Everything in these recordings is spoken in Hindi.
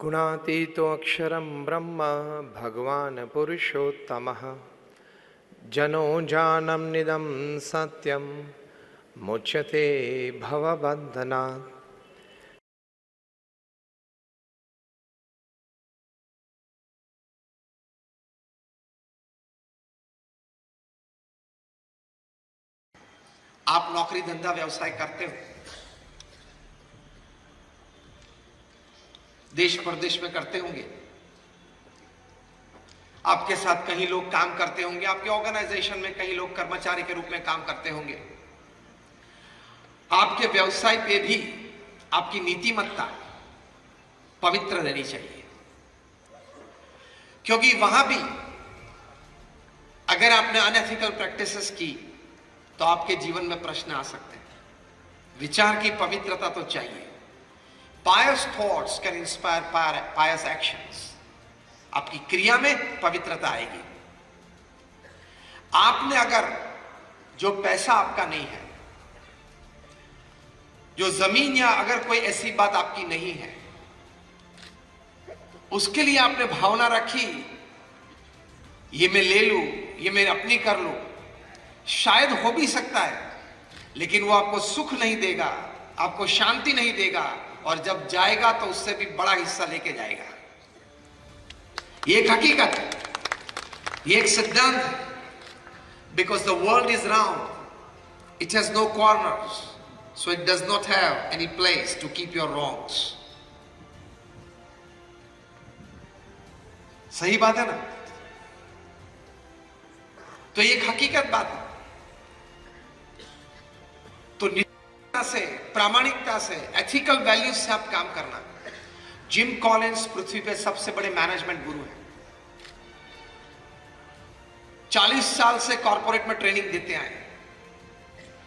गुणातीतो अक्षरं ब्रह्म भगवान् पुरुषोत्तमः जनो जानम निदं सत्यं मुच्यते भवबन्धनात्। आप नौकरी धंधा व्यवसाय करते हो, देश प्रदेश में करते होंगे, आपके साथ कहीं लोग काम करते होंगे, आपके ऑर्गेनाइजेशन में कहीं लोग कर्मचारी के रूप में काम करते होंगे। आपके व्यवसाय पे भी आपकी नीतिमत्ता पवित्र रहनी चाहिए, क्योंकि वहां भी अगर आपने अनएथिकल प्रैक्टिसेस की तो आपके जीवन में प्रश्न आ सकते हैं। विचार की पवित्रता तो चाहिए। Pious thoughts can inspire pious actions. आपकी क्रिया में पवित्रता आएगी। आपने अगर जो पैसा आपका नहीं है, जो जमीन या अगर कोई ऐसी बात आपकी नहीं है, उसके लिए आपने भावना रखी ये मैं ले लूं, ये मैं अपनी कर लूं, शायद हो भी सकता है, लेकिन वो आपको सुख नहीं देगा, आपको शांति नहीं देगा, और जब जाएगा तो उससे भी बड़ा हिस्सा लेके जाएगा। ये एक हकीकत है, ये एक सिद्धांत है। Because the world is round, it has no corners, so it does not have any place to keep your wrongs. सही बात है ना? तो ये एक हकीकत बात है। तो से, प्रामाणिकता से, एथिकल वैल्यूज से आप काम करना। जिम कॉलिंस पृथ्वी पे सबसे बड़े मैनेजमेंट गुरु हैं। 40 साल से कॉर्पोरेट में ट्रेनिंग देते आए,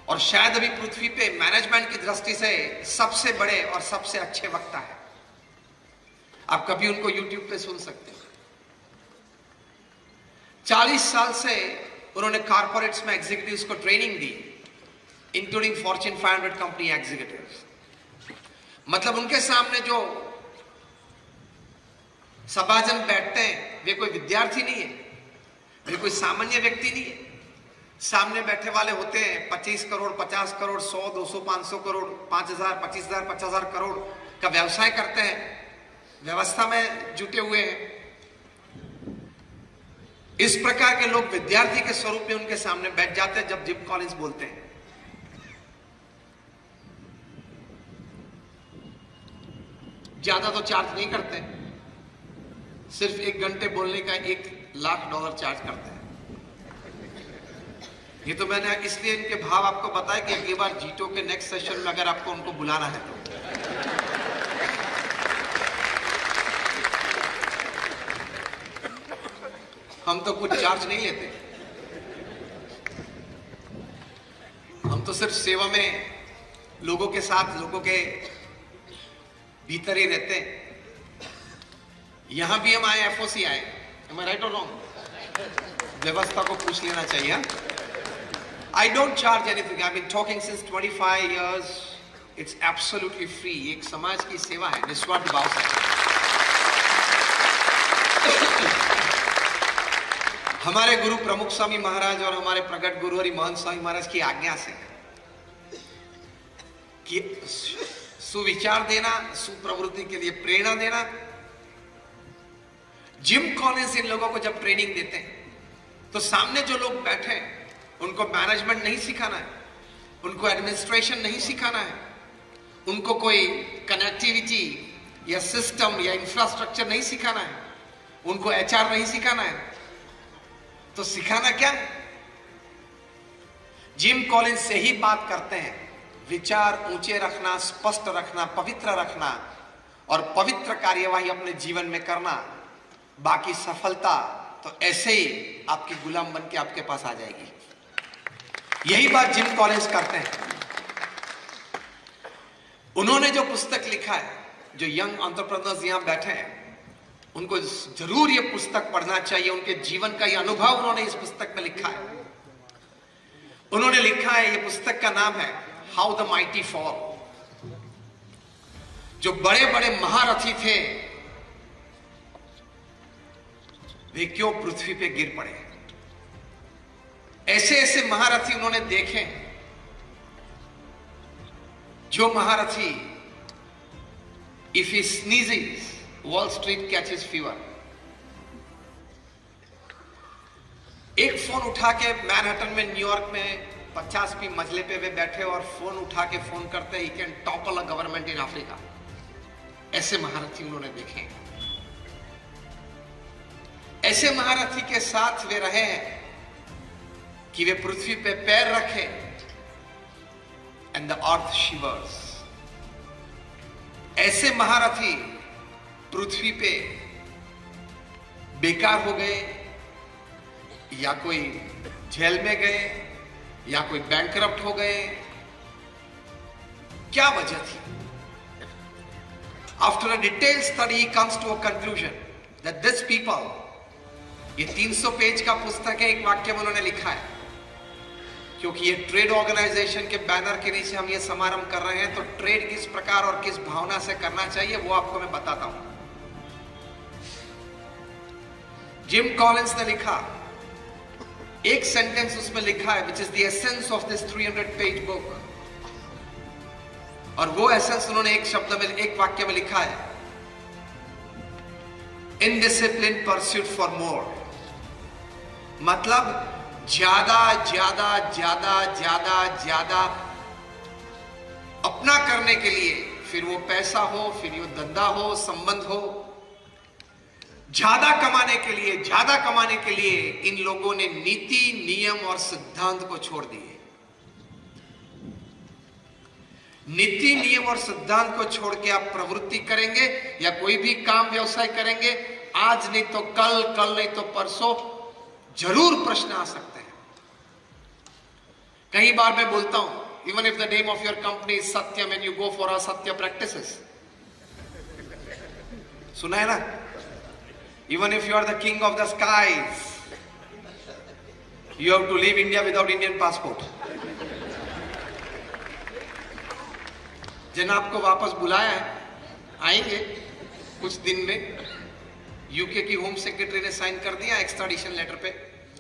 और शायद अभी पृथ्वी पे मैनेजमेंट की दृष्टि से सबसे बड़े और सबसे अच्छे वक्ता है। आप कभी उनको यूट्यूब पे सुन सकते हैं। 40 साल से उन्होंने कॉर्पोरेट्स में एग्जीक्यूटिव्स को ट्रेनिंग दी, इंक्लूडिंग फॉर्च्यून 500 कंपनी एग्जीक्यूटिव्स। मतलब उनके सामने जो सभाजन बैठते हैं, वे कोई विद्यार्थी नहीं है, वे कोई सामान्य व्यक्ति नहीं है। सामने बैठे वाले होते हैं 25 करोड़, 50 करोड़, 100, 200, 500 करोड़, 5000, 25,000, 50,000 करोड़ का व्यवसाय करते हैं, व्यवस्था में जुटे हुए हैं। इस प्रकार के लोग विद्यार्थी के स्वरूप में उनके सामने बैठ जाते हैं जब जिम कॉलिंस बोलते हैं। ज्यादा तो चार्ज नहीं करते, सिर्फ 1 घंटे बोलने का $1,00,000 चार्ज करते हैं। ये तो मैंने इसलिए इनके भाव आपको बताया कि अगली बार जीटो के नेक्स्ट सेशन में अगर आपको उनको बुलाना है तो। हम तो कुछ चार्ज नहीं लेते, हम तो सिर्फ सेवा में लोगों के साथ, लोगों के भीतर ही रहते हैं। यहां भी हम आए, एफओसी आए, am I right or wrong? व्यवस्था को पूछ लेना चाहिए। I don't charge anything. I've been talking since 25 years. It's absolutely free. एक समाज की सेवा है, निस्वार्थ भाव से। हमारे गुरु प्रमुख स्वामी महाराज और हमारे प्रकट गुरु हरि महंत स्वामी महाराज की आज्ञा से कि सुविचार देना, सुप्रवृत्ति के लिए प्रेरणा देना। जिम कॉलिंस इन लोगों को जब ट्रेनिंग देते हैं तो सामने जो लोग बैठे हैं उनको मैनेजमेंट नहीं सिखाना है, उनको एडमिनिस्ट्रेशन नहीं सिखाना है, उनको कोई कनेक्टिविटी या सिस्टम या इंफ्रास्ट्रक्चर नहीं सिखाना है, उनको एचआर नहीं सिखाना है। तो सिखाना क्या है? जिम कॉलिंस से ही बात करते हैं, विचार ऊंचे रखना, स्पष्ट रखना, पवित्र रखना और पवित्र कार्यवाही अपने जीवन में करना। बाकी सफलता तो ऐसे ही आपकी गुलाम बन के आपके पास आ जाएगी। यही बात जिम कॉलिंस करते हैं। उन्होंने जो पुस्तक लिखा है, जो यंग एंटरप्रेन्योर्स यहां बैठे हैं, उनको जरूर ये पुस्तक पढ़ना चाहिए। उनके जीवन का ये अनुभव उन्होंने इस पुस्तक में लिखा है। उन्होंने लिखा है, ये पुस्तक का नाम है हाउ द माइटी फॉल। जो बड़े बड़े महारथी थे वे क्यों पृथ्वी पे गिर पड़े। ऐसे ऐसे महारथी उन्होंने देखे, जो महारथी if he sneezes wall street catches fever. एक फोन उठा के मैनहट्टन में न्यूयॉर्क में 50वीं मंजिले पे वे बैठे और फोन उठा के फोन करते, he can topple a government in Africa. ऐसे महारथी उन्होंने देखे। ऐसे महारथी के साथ वे रहे हैं कि वे पृथ्वी पे पैर रखे एंड द अर्थ शिवर्स। ऐसे महारथी पृथ्वी पे बेकार हो गए, या कोई जेल में गए, या कोई बैंकरप्ट हो गए। क्या वजह थी? After a detail study he comes to a conclusion that this people, ये 300 पेज का पुस्तक है, एक वाक्य में उन्होंने लिखा है, क्योंकि ये ट्रेड ऑर्गेनाइजेशन के बैनर के नीचे हम ये समारंभ कर रहे हैं, तो ट्रेड किस प्रकार और किस भावना से करना चाहिए वो आपको मैं बताता हूं। जिम कॉलिंस ने लिखा, एक सेंटेंस उसमें लिखा है which is the essence of this 300 page book, और वो एसेंस उन्होंने एक शब्द में, एक वाक्य में लिखा है, इनडिसिप्लिन परस्यूट फॉर मोर। मतलब ज्यादा ज्यादा ज्यादा ज्यादा ज्यादा अपना करने के लिए, फिर वो पैसा हो, फिर वो धंधा हो, संबंध हो, ज्यादा कमाने के लिए इन लोगों ने नीति, नियम और सिद्धांत को छोड़ दिए। नीति, नियम और सिद्धांत को छोड़ के आप प्रवृत्ति करेंगे या कोई भी काम व्यवसाय करेंगे, आज नहीं तो कल, कल नहीं तो परसों जरूर प्रश्न आ सकते हैं। कई बार मैं बोलता हूं, even if the name of your company is Satyam and you go for असत्य प्रैक्टिसेस, सुना है ना? Even if you are the king of the skies, you have to leave India without Indian passport. जिन आपको वापस बुलाया है, आएंगे कुछ दिन में। यूके की होम सेक्रेटरी ने साइन कर दिया एक्स्ट्राडिशन लेटर पे,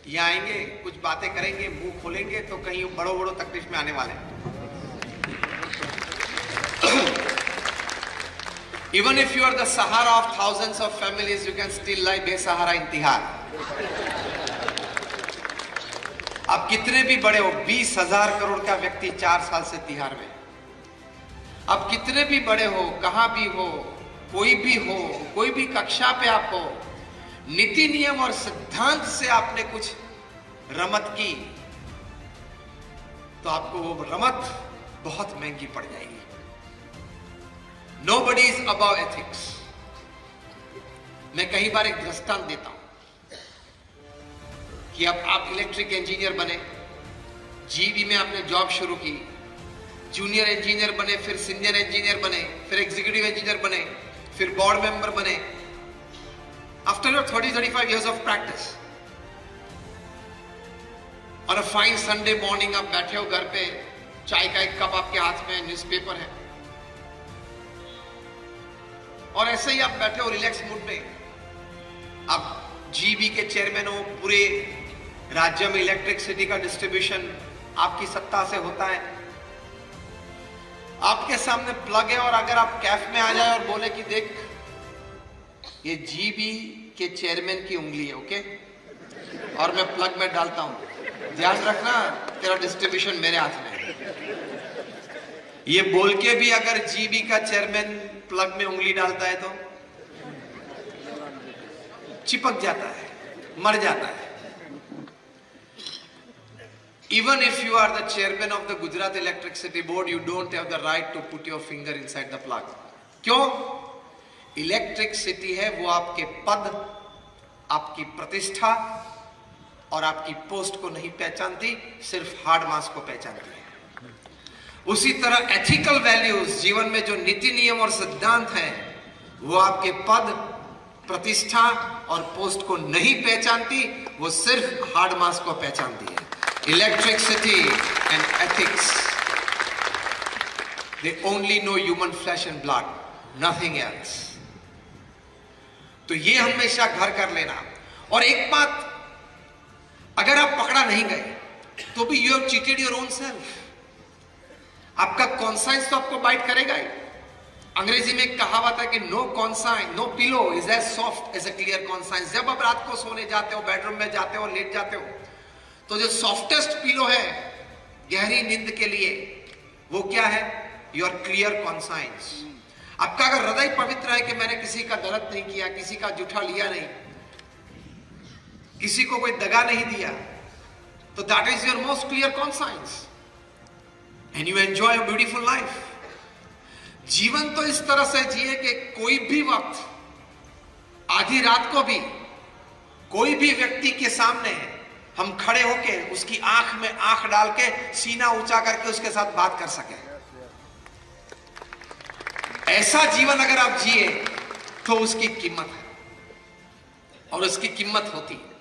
ये आएंगे, कुछ बातें करेंगे, मुंह खोलेंगे तो कहीं बड़ो तकलीफ में आने वाले हैं। Even if you are the Sahara of thousands of families, you can still lie बेसहारा in तिहार। आप कितने भी बड़े हो, 20,000 करोड़ का व्यक्ति 4 साल से तिहार में। आप कितने भी बड़े हो, कहां भी हो, कोई भी हो, कोई भी कक्षा पे आप हो, नीति, नियम और सिद्धांत से आपने कुछ रमत की तो आपको वो रमत बहुत महंगी पड़ जाएगी। Nobody is above ethics। मैं कई बार एक दृष्टांत देता हूं कि अब आप इलेक्ट्रिक इंजीनियर बने, जीबी में आपने जॉब शुरू की, जूनियर इंजीनियर बने, फिर सीनियर इंजीनियर बने, फिर एग्जीक्यूटिव इंजीनियर बने, फिर बोर्ड मेंबर बने। After your 30-35 years of practice, on a fine Sunday morning आप बैठे हो घर पे, चाय का एक कप आपके हाथ में, न्यूज़पेपर है, और ऐसे ही आप बैठे हो रिलैक्स मूड में। आप जीबी के चेयरमैन हो, पूरे राज्य में इलेक्ट्रिसिटी का डिस्ट्रीब्यूशन आपकी सत्ता से होता है। आपके सामने प्लग है, और अगर आप कैफ में आ जाए और बोले कि देख ये जीबी के चेयरमैन की उंगली है, ओके, और मैं प्लग में डालता हूं, ध्यान रखना तेरा डिस्ट्रीब्यूशन मेरे हाथ में है। ये बोल के भी अगर जीबी का चेयरमैन प्लग में उंगली डालता है तो चिपक जाता है, मर जाता है। Even if you are the chairman of the Gujarat Electricity Board, you don't have the right to put your finger inside the plug। क्यों? इलेक्ट्रिसिटी है वो आपके पद, आपकी प्रतिष्ठा और आपकी पोस्ट को नहीं पहचानती, सिर्फ हार्ड मास को पहचानती है। उसी तरह एथिकल वैल्यूज, जीवन में जो नीति, नियम और सिद्धांत हैं, वो आपके पद, प्रतिष्ठा और पोस्ट को नहीं पहचानती, वो सिर्फ हार्ड मास को पहचानती है। Electricity and ethics, they only know human flesh and blood, nothing else। तो ये हमेशा घर कर लेना। और एक बात, अगर आप पकड़ा नहीं गए तो भी you have cheated your own self. आपका कॉन्साइंस तो आपको बाइट करेगा ही। अंग्रेजी में एक कहावत है कि no conscience, no pillow is as soft as a clear conscience. जब आप रात को सोने जाते हो, बेडरूम में जाते हो, लेट जाते हो, तो जो सॉफ्टेस्ट पिलो है गहरी नींद के लिए, वो क्या है? Your clear conscience. आपका अगर हृदय पवित्र है कि मैंने किसी का गलत नहीं किया, किसी का जूठा लिया नहीं, किसी को कोई दगा नहीं दिया, तो that is your most clear conscience and you enjoy a beautiful life. जीवन तो इस तरह से जिए कि कोई भी वक्त, आधी रात को भी, कोई भी व्यक्ति के सामने हम खड़े होके उसकी आंख में आंख डाल के सीना ऊंचा करके उसके साथ बात कर सके। ऐसा जीवन अगर आप जिए तो उसकी कीमत है और उसकी कीमत होती है।